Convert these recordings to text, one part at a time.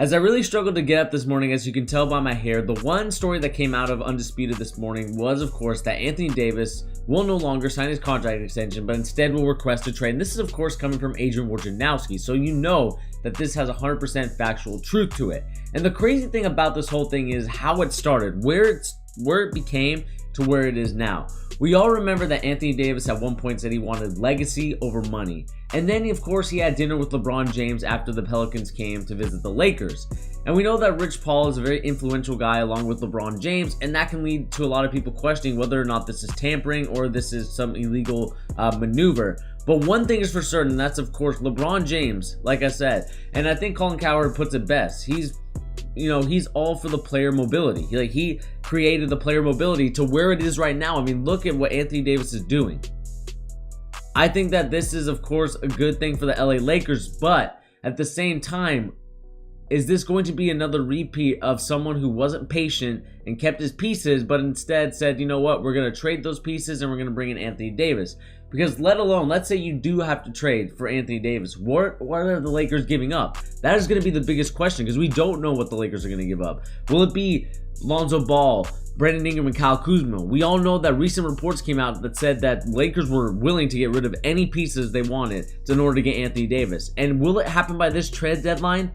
As I really struggled to get up this morning, as you can tell by my hair, the one story that came out of Undisputed this morning was, of course, that Anthony Davis will no longer sign his contract extension, but instead will request a trade. And this is, of course, coming from Adrian Wojnarowski, so you know that this has 100% factual truth to it. And the crazy thing about this whole thing is how it started, where it became to where it is now. We all remember that Anthony Davis at one point said he wanted legacy over money. And then, of course, he had dinner with LeBron James after the Pelicans came to visit the Lakers. And we know that Rich Paul is a very influential guy along with LeBron James, and that can lead to a lot of people questioning whether or not this is tampering or this is some illegal maneuver. But one thing is for certain, and that's, of course, LeBron James, like I said. And I think Colin Cowherd puts it best. He's all for the player mobility. He created the player mobility to where it is right now. I mean, look at what Anthony Davis is doing. I think that this is, of course, a good thing for the LA Lakers, but at the same time, is this going to be another repeat of someone who wasn't patient and kept his pieces, but instead said, you know what, we're going to trade those pieces and we're going to bring in Anthony Davis? Because let's say you do have to trade for Anthony Davis. What are the Lakers giving up? That is going to be the biggest question because we don't know what the Lakers are going to give up. Will it be Lonzo Ball, Brandon Ingram, and Kyle Kuzma? We all know that recent reports came out that said that Lakers were willing to get rid of any pieces they wanted in order to get Anthony Davis. And will it happen by this trade deadline?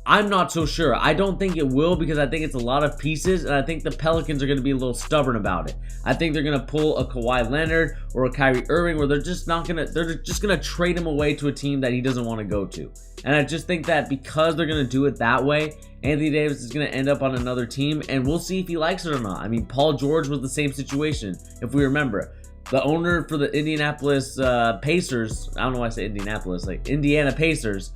I'm not so sure. I don't think it will because I think it's a lot of pieces, and I think the Pelicans are going to be a little stubborn about it. I think they're going to pull a Kawhi Leonard or a Kyrie Irving where they're just going to trade him away to a team that he doesn't want to go to. And I just think that because they're going to do it that way, Anthony Davis is going to end up on another team, and we'll see if he likes it or not. I mean, Paul George was the same situation, if we remember. The owner for the Indianapolis Pacers, I don't know why I say Indianapolis, like Indiana Pacers,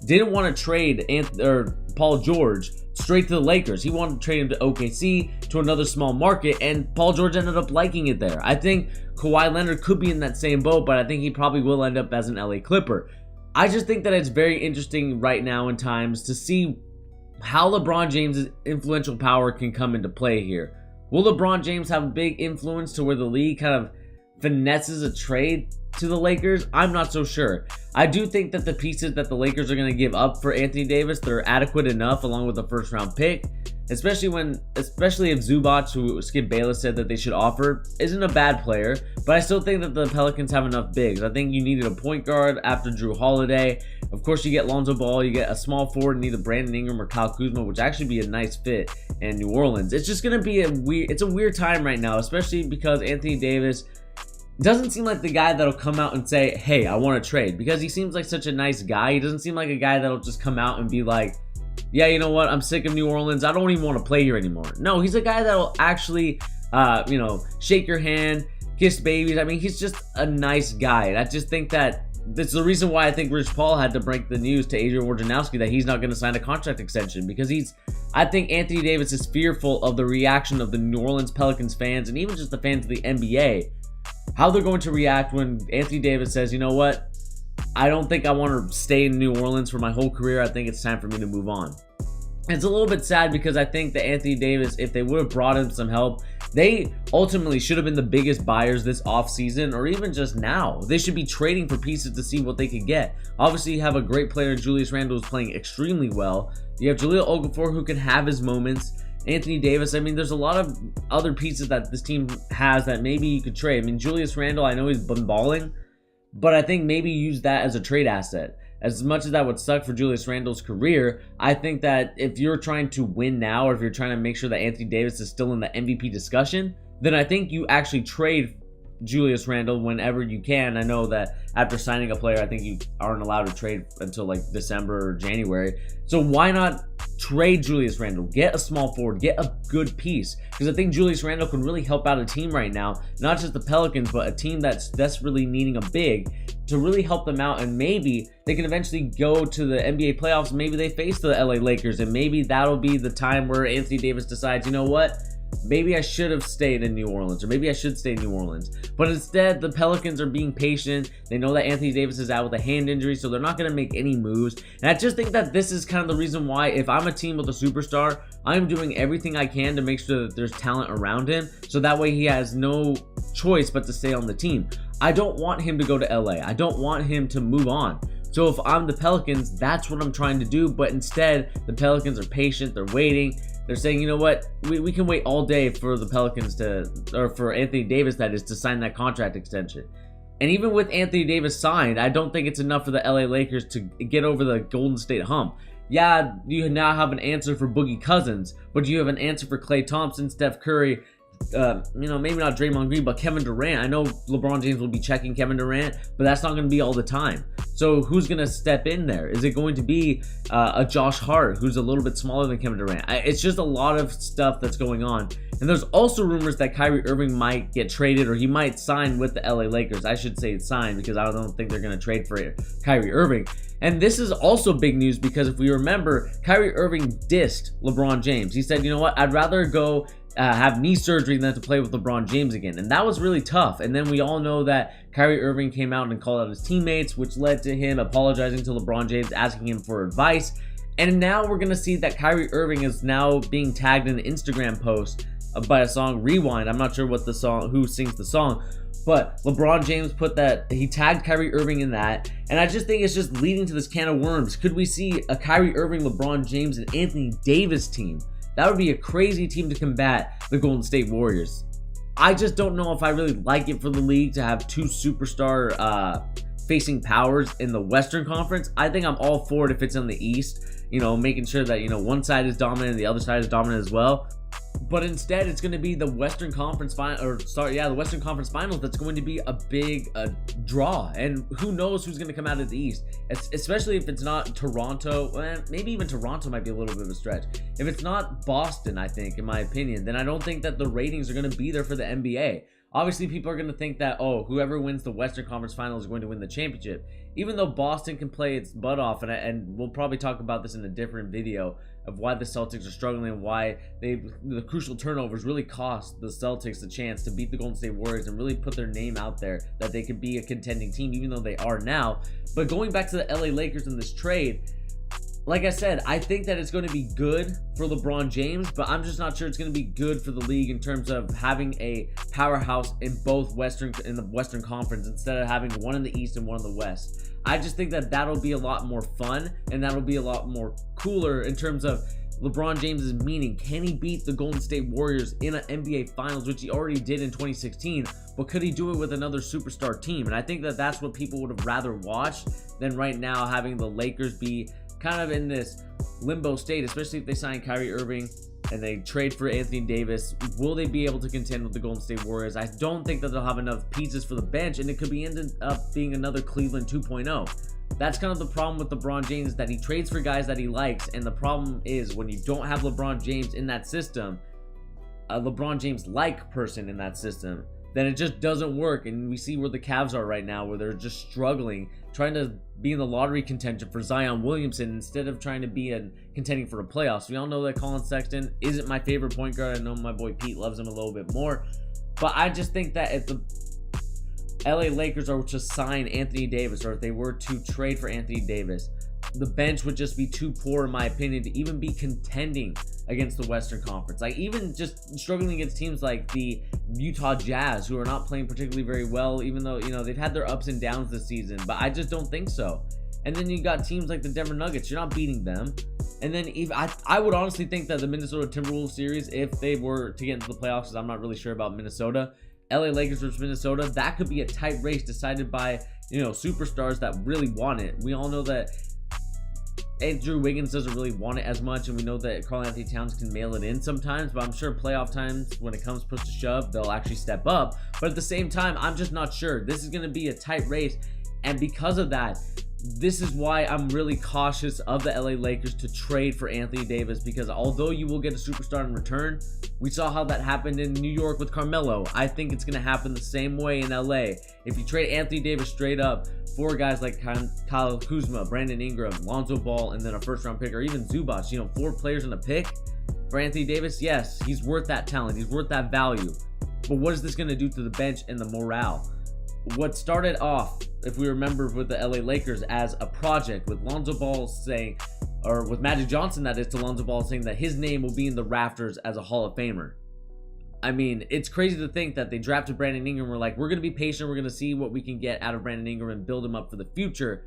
didn't want to trade Paul George straight to the Lakers. He wanted to trade him to OKC, to another small market, and Paul George ended up liking it there. I think Kawhi Leonard could be in that same boat, but I think he probably will end up as an LA Clipper. I just think that it's very interesting right now in times to see how LeBron James' influential power can come into play here. Will LeBron James have a big influence to where the league kind of finesses a trade to the Lakers? I'm not so sure. I do think that the pieces that the Lakers are going to give up for Anthony Davis, they're adequate enough along with the first round pick, especially if Zubac, who Skip Bayless said that they should offer, isn't a bad player, but I still think that the Pelicans have enough bigs. I think you needed a point guard after Drew Holiday. Of course, you get Lonzo Ball, you get a small forward and either Brandon Ingram or Kyle Kuzma, which actually be a nice fit in New Orleans. It's just going to be a weird time right now, especially because Anthony Davis doesn't seem like the guy that'll come out and say, hey, I want to trade, because he seems like such a nice guy. He doesn't seem like a guy that'll just come out and be like, yeah, you know what, I'm sick of New Orleans, I don't even want to play here anymore. No, he's a guy that'll actually, shake your hand, kiss babies. I mean, he's just a nice guy. And I just think that that's the reason why I think Rich Paul had to break the news to Adrian Wojnarowski that he's not going to sign a contract extension, because I think Anthony Davis is fearful of the reaction of the New Orleans Pelicans fans and even just the fans of the NBA. How they're going to react when Anthony Davis says, you know what, I don't think I want to stay in New Orleans for my whole career. I think it's time for me to move on. It's a little bit sad because I think that Anthony Davis, if they would have brought him some help, they ultimately should have been the biggest buyers this offseason, or even just now. They should be trading for pieces to see what they could get. Obviously, you have a great player, Julius Randle, who's playing extremely well. You have Jahlil Okafor, who can have his moments. Anthony Davis, I mean, there's a lot of other pieces that this team has that maybe you could trade. I mean, Julius Randle, I know he's been balling, but I think maybe use that as a trade asset. As much as that would suck for Julius Randle's career, I think that if you're trying to win now, or if you're trying to make sure that Anthony Davis is still in the MVP discussion, then I think you actually trade Julius Randle whenever you can. I know that after signing a player, I think you aren't allowed to trade until like December or January. So why not trade Julius Randle? Get a small forward, get a good piece, because I think Julius Randle can really help out a team right now, not just the Pelicans, but a team that's desperately needing a big to really help them out, and maybe they can eventually go to the NBA playoffs. Maybe they face the LA Lakers, and maybe that'll be the time where Anthony Davis decides, you know what, maybe I should have stayed in New Orleans, or maybe I should stay in New Orleans. But instead, the Pelicans are being patient. They know that Anthony Davis is out with a hand injury, so they're not going to make any moves. And I just think that this is kind of the reason why, if I'm a team with a superstar, I'm doing everything I can to make sure that there's talent around him, so that way he has no choice but to stay on the team. I don't want him to go to LA. I don't want him to move on. So if I'm the Pelicans, that's what I'm trying to do. But instead, the Pelicans are patient. They're waiting. They're saying, you know what, we can wait all day for the Pelicans or for Anthony Davis, that is, to sign that contract extension. And even with Anthony Davis signed, I don't think it's enough for the LA Lakers to get over the Golden State hump. Yeah, you now have an answer for Boogie Cousins, but you have an answer for Klay Thompson, Steph Curry, maybe not Draymond Green, but Kevin Durant. I know LeBron James will be checking Kevin Durant, but that's not going to be all the time. So who's going to step in there? Is it going to be a Josh Hart, who's a little bit smaller than Kevin Durant? It's just a lot of stuff that's going on. And there's also rumors that Kyrie Irving might get traded, or he might sign with the LA Lakers. I should say sign, because I don't think they're going to trade for Kyrie Irving. And this is also big news, because if we remember, Kyrie Irving dissed LeBron James. He said, you know what, I'd rather go have knee surgery than to play with LeBron James again. And that was really tough. And then we all know that Kyrie Irving came out and called out his teammates, which led to him apologizing to LeBron James, asking him for advice. And now we're going to see that Kyrie Irving is now being tagged in an Instagram post by a song, Rewind. I'm not sure who sings the song, but LeBron James he tagged Kyrie Irving in that. And I just think it's just leading to this can of worms. Could we see a Kyrie Irving, LeBron James, and Anthony Davis team? That would be a crazy team to combat the Golden State Warriors. I just don't know if I really like it for the league to have two superstar facing powers in the Western Conference. I think I'm all for it if it's in the East, making sure that, one side is dominant and the other side is dominant as well. But instead, it's going to be the Western Conference the Western Conference Finals that's going to be a big draw. And who knows who's going to come out of the East, especially if it's not Toronto. Maybe even Toronto might be a little bit of a stretch. If it's not Boston, I think, in my opinion, then I don't think that the ratings are going to be there for the NBA. Obviously, people are going to think that, whoever wins the Western Conference Finals is going to win the championship. Even though Boston can play its butt off, and we'll probably talk about this in a different video of why the Celtics are struggling and why the crucial turnovers really cost the Celtics the chance to beat the Golden State Warriors and really put their name out there that they could be a contending team, even though they are now. But going back to the LA Lakers in this trade, like I said, I think that it's going to be good for LeBron James, but I'm just not sure it's going to be good for the league in terms of having a powerhouse in the Western Conference instead of having one in the East and one in the West. I just think that that'll be a lot more fun, and that'll be a lot more cooler in terms of LeBron James's meaning. Can he beat the Golden State Warriors in an NBA Finals, which he already did in 2016, but could he do it with another superstar team? And I think that that's what people would have rather watched than right now having the Lakers be kind of in this limbo state, especially if they sign Kyrie Irving and they trade for Anthony Davis. Will they be able to contend with the Golden State Warriors? I don't think that they'll have enough pieces for the bench, and it could end up being another Cleveland 2.0. That's kind of the problem with LeBron James, is that he trades for guys that he likes, and the problem is when you don't have LeBron James in that system, a LeBron James-like person in that system, then it just doesn't work. And we see where the Cavs are right now, where they're just struggling, trying to be in the lottery contention for Zion Williamson instead of trying to be contending for the playoffs. We all know that Colin Sexton isn't my favorite point guard. I know my boy Pete loves him a little bit more, but I just think that if the LA Lakers are to sign Anthony Davis, or if they were to trade for Anthony Davis, the bench would just be too poor, in my opinion, to even be contending against the Western Conference. Like, even just struggling against teams like the Utah Jazz, who are not playing particularly very well, even though, they've had their ups and downs this season, but I just don't think so. And then you got teams like the Denver Nuggets, you're not beating them. And then I would honestly think that the Minnesota Timberwolves series, if they were to get into the playoffs, because I'm not really sure about Minnesota, LA Lakers versus Minnesota, that could be a tight race decided by, superstars that really want it. We all know that Andrew Wiggins doesn't really want it as much, and we know that Karl-Anthony Towns can mail it in sometimes, but I'm sure playoff times, when it comes push to shove, they'll actually step up. But at the same time, I'm just not sure. This is going to be a tight race, and because of that, this is why I'm really cautious of the LA Lakers to trade for Anthony Davis, because although you will get a superstar in return, we saw how that happened in New York with Carmelo. I think it's going to happen the same way in LA. If you trade Anthony Davis straight up for guys like Kyle Kuzma, Brandon Ingram, Lonzo Ball, and then a first-round pick, or even Zubac, 4 players in a pick for Anthony Davis, yes, he's worth that talent. He's worth that value. But what is this going to do to the bench and the morale? What started off, if we remember, with the LA Lakers as a project, with Lonzo Ball saying, or with Magic Johnson, that is, to Lonzo Ball saying that his name will be in the rafters as a Hall of Famer. I mean, it's crazy to think that they drafted Brandon Ingram. We're like, we're going to be patient. We're going to see what we can get out of Brandon Ingram and build him up for the future,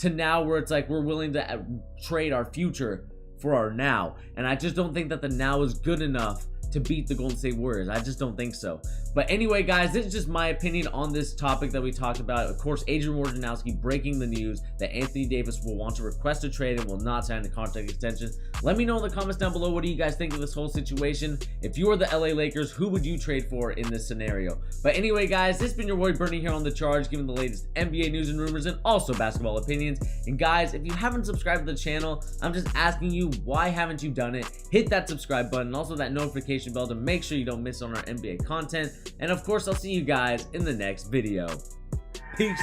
to now where it's like we're willing to trade our future for our now. And I just don't think that the now is good enough to beat the Golden State Warriors. I just don't think so. But anyway, guys, this is just my opinion on this topic that we talked about. Of course, Adrian Wojnarowski breaking the news that Anthony Davis will want to request a trade and will not sign the contract extension. Let me know in the comments down below, what do you guys think of this whole situation? If you are the LA Lakers, who would you trade for in this scenario? But anyway, guys, this has been your boy Bernie here on The Charge, giving the latest NBA news and rumors and also basketball opinions. And guys, if you haven't subscribed to the channel, I'm just asking you, why haven't you done it? Hit that subscribe button and also that notification bell to make sure you don't miss on our NBA content. And of course, I'll see you guys in the next video. Peace.